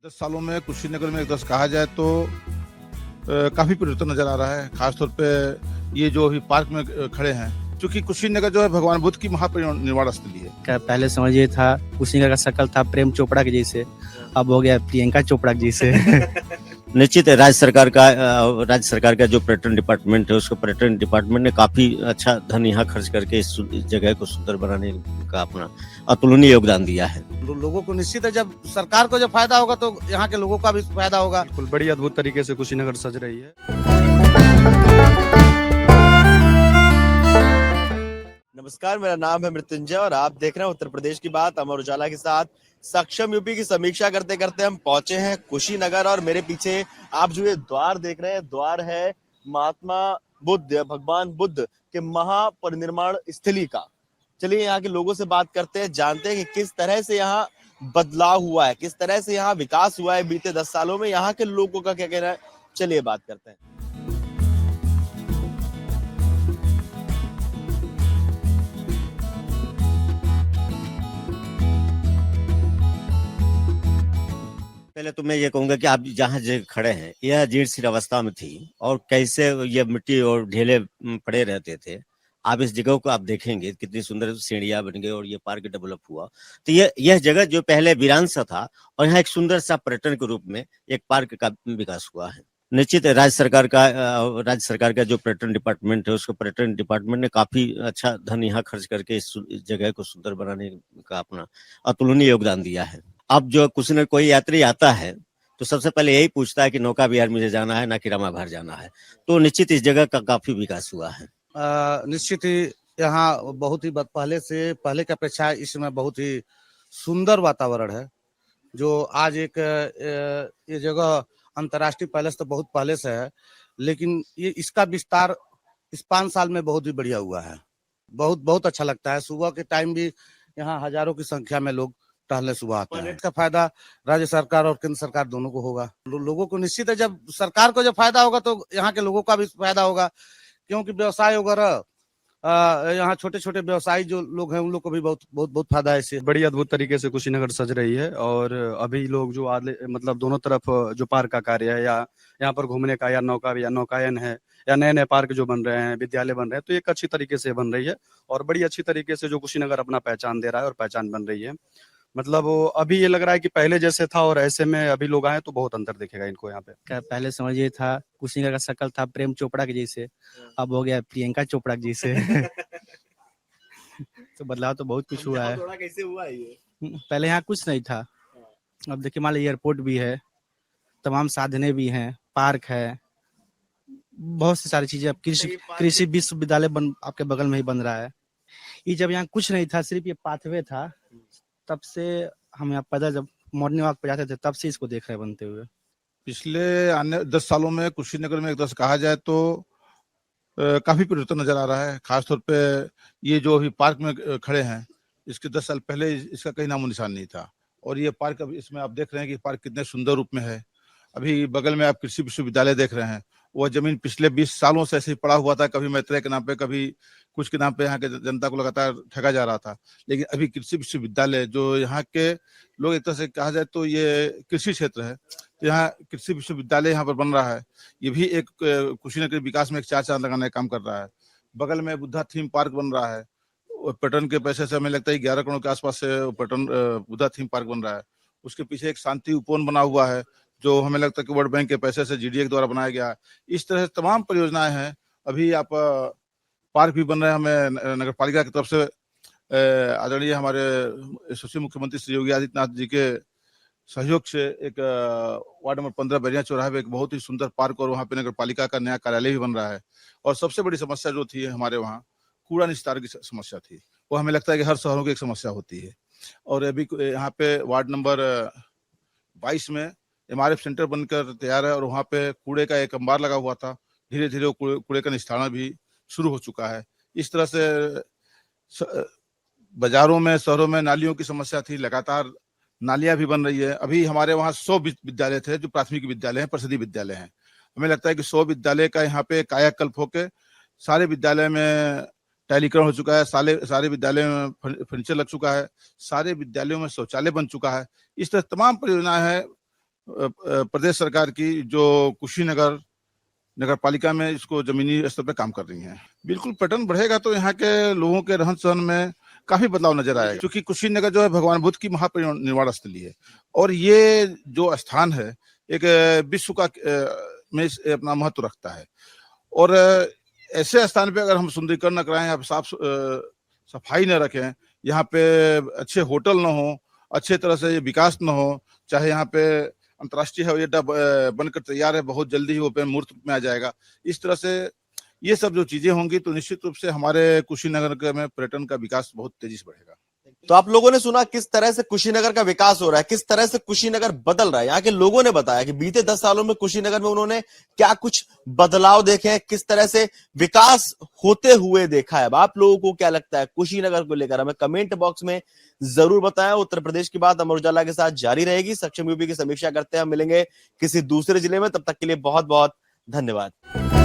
10 सालों में कुशीनगर में एक दस कहा जाए तो काफ़ी परिवर्तन नज़र आ रहा है। ख़ासतौर पे ये जो अभी पार्क में खड़े हैं, चूँकि कुशीनगर जो है भगवान बुद्ध की महापरिनिर्वाण स्थली है। पहले समझिए था कुशीनगर का शक्ल था प्रेम चोपड़ा के जैसे, अब हो गया प्रियंका चोपड़ा के जैसे। निश्चित है, राज्य सरकार का जो पर्यटन डिपार्टमेंट है, उसको पर्यटन डिपार्टमेंट ने काफी अच्छा धन यहाँ खर्च करके इस जगह को सुंदर बनाने का अपना अतुलनीय योगदान दिया है। लोगों को निश्चित है, जब सरकार को जब फायदा होगा तो यहाँ के लोगों का भी फायदा होगा। बिल्कुल बड़ी अद्भुत तरीके से कुशीनगर सज रही है। नमस्कार, मेरा नाम है मृत्युंजय और आप देख रहे हैं उत्तर प्रदेश की बात अमर उजाला के साथ। सक्षम यूपी की समीक्षा करते करते हम पहुंचे हैं कुशीनगर और मेरे पीछे आप जो ये द्वार देख रहे हैं, द्वार है महात्मा बुद्ध, भगवान बुद्ध के महापरिनिर्वाण स्थली का। चलिए यहाँ के लोगों से बात करते हैं, जानते हैं कि किस तरह से यहाँ बदलाव हुआ है, किस तरह से यहाँ विकास हुआ है बीते 10 सालों में। यहाँ के लोगों का क्या कहना है, चलिए बात करते हैं। पहले तो मैं ये कहूंगा कि आप जहाँ जगह खड़े हैं, यह जीर्ण सी अवस्था में थी और कैसे ये मिट्टी और ढेले पड़े रहते थे। आप इस जगह को आप देखेंगे कितनी सुंदर सीढ़ियां बन गई और ये पार्क डेवलप हुआ। तो यह जगह जो पहले वीरान सा था और यहाँ एक सुंदर सा पर्यटन के रूप में एक पार्क का विकास हुआ है। निश्चित है, राज्य सरकार का जो पर्यटन डिपार्टमेंट है, उसको पर्यटन डिपार्टमेंट ने काफी अच्छा धन यहाँ खर्च करके इस जगह को सुंदर बनाने का अपना अतुलनीय योगदान दिया है। अब जो कुशीनगर कोई यात्री आता है तो सबसे पहले यही पूछता है कि नौका विहार मुझे जाना है ना कि रामा विहार जाना है। तो निश्चित इस जगह का काफी विकास हुआ है। निश्चित ही यहाँ बहुत ही पहले की अपेक्षा इसमें बहुत ही सुंदर वातावरण है। जो आज एक ये जगह अंतर्राष्ट्रीय पैलेस तो बहुत पहले से है, लेकिन ये इसका विस्तार इस 5 साल में बहुत ही बढ़िया हुआ है। बहुत अच्छा लगता है। सुबह के टाइम भी यहाँ हजारों की संख्या में लोग टहलने सुबह आते हैं। इसका फायदा राज्य सरकार और केंद्र सरकार दोनों को होगा। लोगों को निश्चित है, जब सरकार को जब फायदा होगा तो यहाँ के लोगों का भी फायदा होगा, क्योंकि व्यवसाय वगैरह यहाँ छोटे छोटे व्यवसायी जो लोग हैं उन लोग को भी बहुत फायदा है इससे। बड़ी अद्भुत तरीके से कुशीनगर सज रही है और अभी लोग जो मतलब दोनों तरफ जो पार्क का कार्य है या यहाँ पर घूमने का या नौकायन है या नए नए पार्क जो बन रहे हैं, विद्यालय बन रहे हैं, तो एक अच्छी तरीके से बन रही है और बड़ी अच्छी तरीके से जो कुशीनगर अपना पहचान दे रहा है और पहचान बन रही है। मतलब अभी ये लग रहा है कि पहले जैसे था और ऐसे में अभी लोग आए तो बहुत अंतर दिखेगा इनको यहाँ पे। पहले समझिए था कुशीनगर का शक्ल था प्रेम चोपड़ा के जैसे, अब हो गया प्रियंका चोपड़ा के जैसे। तो बदलाव तो बहुत कुछ हुआ है। थोड़ा कैसे हुआ है ये? पहले यहाँ कुछ नहीं था, अब देखिए मान लीजिए एयरपोर्ट भी है, तमाम साधने भी हैं, पार्क है, बहुत सी सारी चीजें। अब कृषि विश्वविद्यालय आपके बगल में ही बन रहा है। ये जब यहाँ कुछ नहीं था, सिर्फ ये पाथवे था, तब से हम यहाँ पैदल जब मॉर्निंग वॉक पे जाते थे तब से इसको देख रहे हैं बनते हुए। पिछले आने 10 सालों में कुशीनगर में एक दस कहा जाए तो काफ़ी परिवर्तन नज़र आ रहा है। ख़ासतौर पे ये जो अभी पार्क में खड़े हैं, इसके 10 साल पहले इसका कहीं नामो निशान नहीं था। और ये पार्क अभी इसमें आप देख रहे हैं कि पार्क कितने सुंदर रूप में है। अभी बगल में आप कृषि विश्वविद्यालय देख रहे हैं, वह जमीन पिछले 20 सालों से ऐसे ही पड़ा हुआ था। कभी मैत्रेय के नाम पे, कभी कुछ के नाम पे यहाँ के जनता को लगातार ठगा जा रहा था। लेकिन अभी कृषि विश्वविद्यालय जो यहाँ के लोग, एक तरह से कहा जाए तो ये कृषि क्षेत्र है, तो यहाँ कृषि विश्वविद्यालय यहाँ पर बन रहा है। ये भी एक कुशीनगर के विकास में एक चार चांद लगाने का काम कर रहा है। बगल में बुद्धा थीम पार्क बन रहा है, पर्यटन के पैसे से हमें लगता है 11 करोड़ के आसपास से पर्यटन बुद्धा थीम पार्क बन रहा है। उसके पीछे एक शांति उपवन बना हुआ है जो हमें लगता है कि वर्ल्ड बैंक के पैसे से GDA के द्वारा बनाया गया है। इस तरह से तमाम परियोजनाएं हैं। अभी आप पार्क भी बन रहे हैं। हमें नगर पालिका की तरफ से आदरणीय हमारे यशस्वी मुख्यमंत्री श्री योगी आदित्यनाथ जी के सहयोग से एक वार्ड नंबर 15 बैरिया चौराहे पे एक बहुत ही सुंदर पार्क और वहाँ पे नगर पालिका का नया कार्यालय भी बन रहा है। और सबसे बड़ी समस्या जो थी हमारे वहाँ, कूड़ा निस्तारण की समस्या थी। वो हमें लगता है कि हर शहरों की एक समस्या होती है। और अभी यहाँ पे वार्ड नंबर 22 में MRF सेंटर बनकर तैयार है और वहाँ पे कूड़े का एक अंबार लगा हुआ था। धीरे धीरे कूड़े का निस्तारण भी शुरू हो चुका है। इस तरह से बाजारों में, शहरों में नालियों की समस्या थी, लगातार नालियां भी बन रही है। अभी हमारे वहाँ 100 विद्यालय थे जो प्राथमिक विद्यालय हैं, परिषदीय विद्यालय हैं। हमें लगता है कि 100 विद्यालय का यहाँ पे कायाकल्प होके सारे विद्यालय में टाइलीकरण हो चुका है, सारे विद्यालय में फर्नीचर लग चुका है, सारे विद्यालयों में शौचालय बन चुका है। इस तरह तमाम परियोजनाएं हैं प्रदेश सरकार की जो कुशीनगर नगर पालिका में इसको जमीनी स्तर पर काम कर रही हैं। बिल्कुल पर्यटन बढ़ेगा तो यहाँ के लोगों के रहन सहन में काफी बदलाव नजर आएगा, क्योंकि कुशीनगर जो है भगवान बुद्ध की महापरिनिर्वाण स्थली है और ये जो स्थान है एक विश्व का में अपना महत्व रखता है। और ऐसे स्थान पे अगर हम सुंदरीकरण न कराएं, यहाँ साफ सफाई न रखें, यहाँ पे अच्छे होटल न हो, अच्छे तरह से विकास न हो, चाहे यहाँ पे अंतर्राष्ट्रीय हवाई अड्डा बनकर तैयार है, बहुत जल्दी ही वो मूर्त रूप में आ जाएगा, इस तरह से ये सब जो चीजें होंगी तो निश्चित रूप से हमारे कुशीनगर में पर्यटन का विकास बहुत तेजी से बढ़ेगा। तो आप लोगों ने सुना किस तरह से कुशीनगर का विकास हो रहा है, किस तरह से कुशीनगर बदल रहा है। यहाँ के लोगों ने बताया कि बीते 10 सालों में कुशीनगर में उन्होंने क्या कुछ बदलाव देखे हैं, किस तरह से विकास होते हुए देखा है। अब आप लोगों को क्या लगता है कुशीनगर को लेकर, हमें कमेंट बॉक्स में जरूर बताएं। उत्तर प्रदेश की बात अमर उजाला के साथ जारी रहेगी। सक्षम यूपी की समीक्षा करते हैं, हम मिलेंगे किसी दूसरे जिले में, तब तक के लिए बहुत बहुत धन्यवाद।